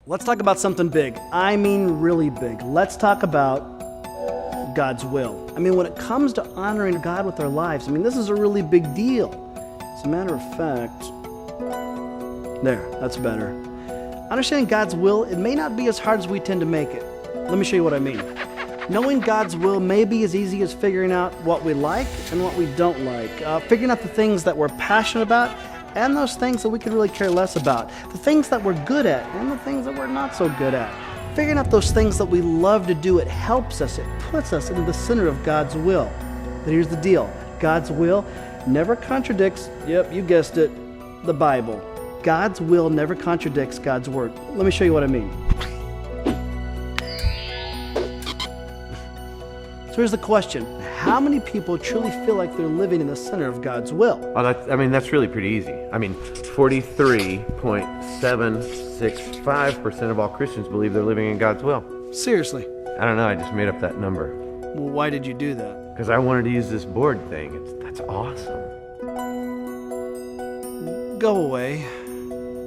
Let's talk about something big. I mean really big. Let's talk about God's will. I mean, when it comes to honoring God with our lives, I mean, this is a really big deal. As a matter of fact, there, that's better. Understanding God's will, it may not be as hard as we tend to make it. Let me show you what I mean. Knowing God's will may be as easy as figuring out what we like and what we don't like. Figuring out the things that we're passionate about and those things that we could really care less about. The things that we're good at and the things that we're not so good at. Figuring out those things that we love to do, it helps us, it puts us in the center of God's will. But here's the deal. God's will never contradicts, yep, you guessed it, the Bible. God's will never contradicts God's word. Let me show you what I mean. So here's the question. How many people truly feel like they're living in the center of God's will? Well, that's really pretty easy. 43.765% of all Christians believe they're living in God's will. Seriously. I don't know, I just made up that number. Well, why did you do that? Because I wanted to use this board thing. That's awesome. Go away.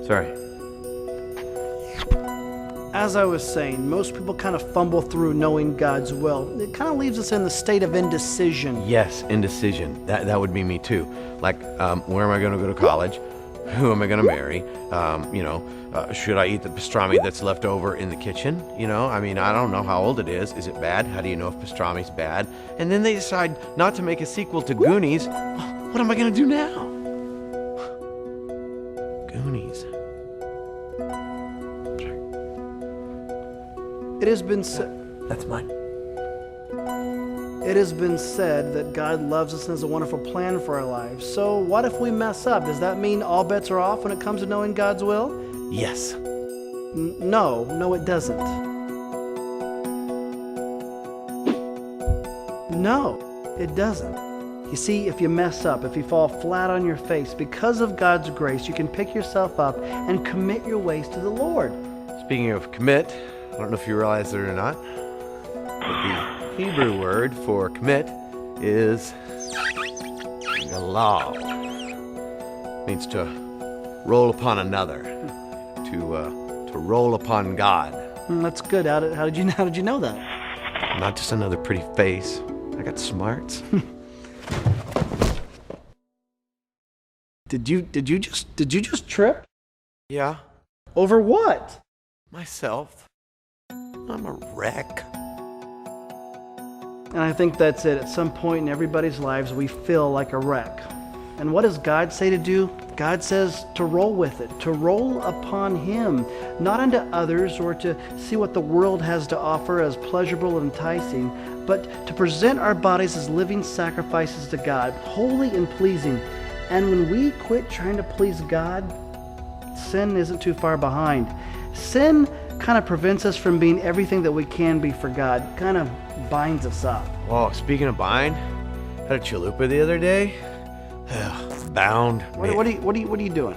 Sorry. As I was saying, most people kind of fumble through knowing God's will. It kind of leaves us in the state of indecision. Yes, indecision. That would be me too. Like, where am I going to go to college? Who am I going to marry? Should I eat the pastrami that's left over in the kitchen? I don't know how old it is. Is it bad? How do you know if pastrami's bad? And then they decide not to make a sequel to Goonies. What am I going to do now? Goonies. It has been said. That's mine. It has been said that God loves us and has a wonderful plan for our lives. So what if we mess up? Does that mean all bets are off when it comes to knowing God's will? Yes. No, it doesn't. No, it doesn't. You see, if you mess up, if you fall flat on your face, because of God's grace, you can pick yourself up and commit your ways to the Lord. Speaking of commit, I don't know if you realize it or not, but the Hebrew word for commit is galal. Means to roll upon another, to roll upon God. That's good. How did you know that? Not just another pretty face. I got smarts. Did you just trip? Yeah, Over what? myself. I'm a wreck. And I think that's it. At some point in everybody's lives, we feel like a wreck. And what does God say to do? God says to roll with it, to roll upon Him, not unto others or to see what the world has to offer as pleasurable and enticing, but to present our bodies as living sacrifices to God, holy and pleasing. And when we quit trying to please God, sin isn't too far behind. Sin kind of prevents us from being everything that we can be for God, kind of binds us up. Well, speaking of bind, had a chalupa the other day. Bound. What are you doing?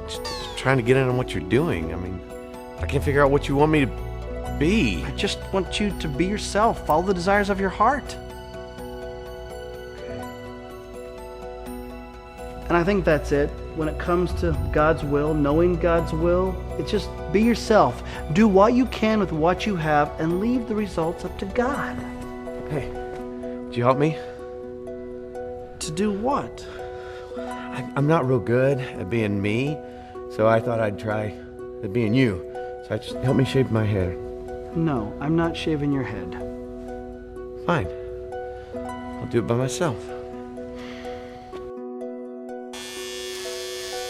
Just trying to get in on what you're doing. I can't figure out what you want me to be. I just want you to be yourself. Follow the desires of your heart. And I think that's it. When it comes to God's will, knowing God's will, it's just be yourself. Do what you can with what you have and leave the results up to God. Hey, would you help me? To do what? I'm not real good at being me, so I thought I'd try at being you. So just help me shave my hair. No, I'm not shaving your head. Fine. I'll do it by myself.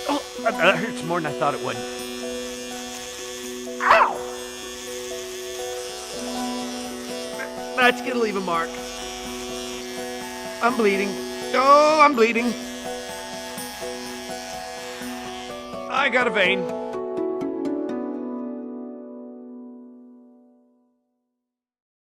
Oh, that hurts more than I thought it would. Ow! That's gonna leave a mark. I'm bleeding. Oh, I'm bleeding. I got a vein.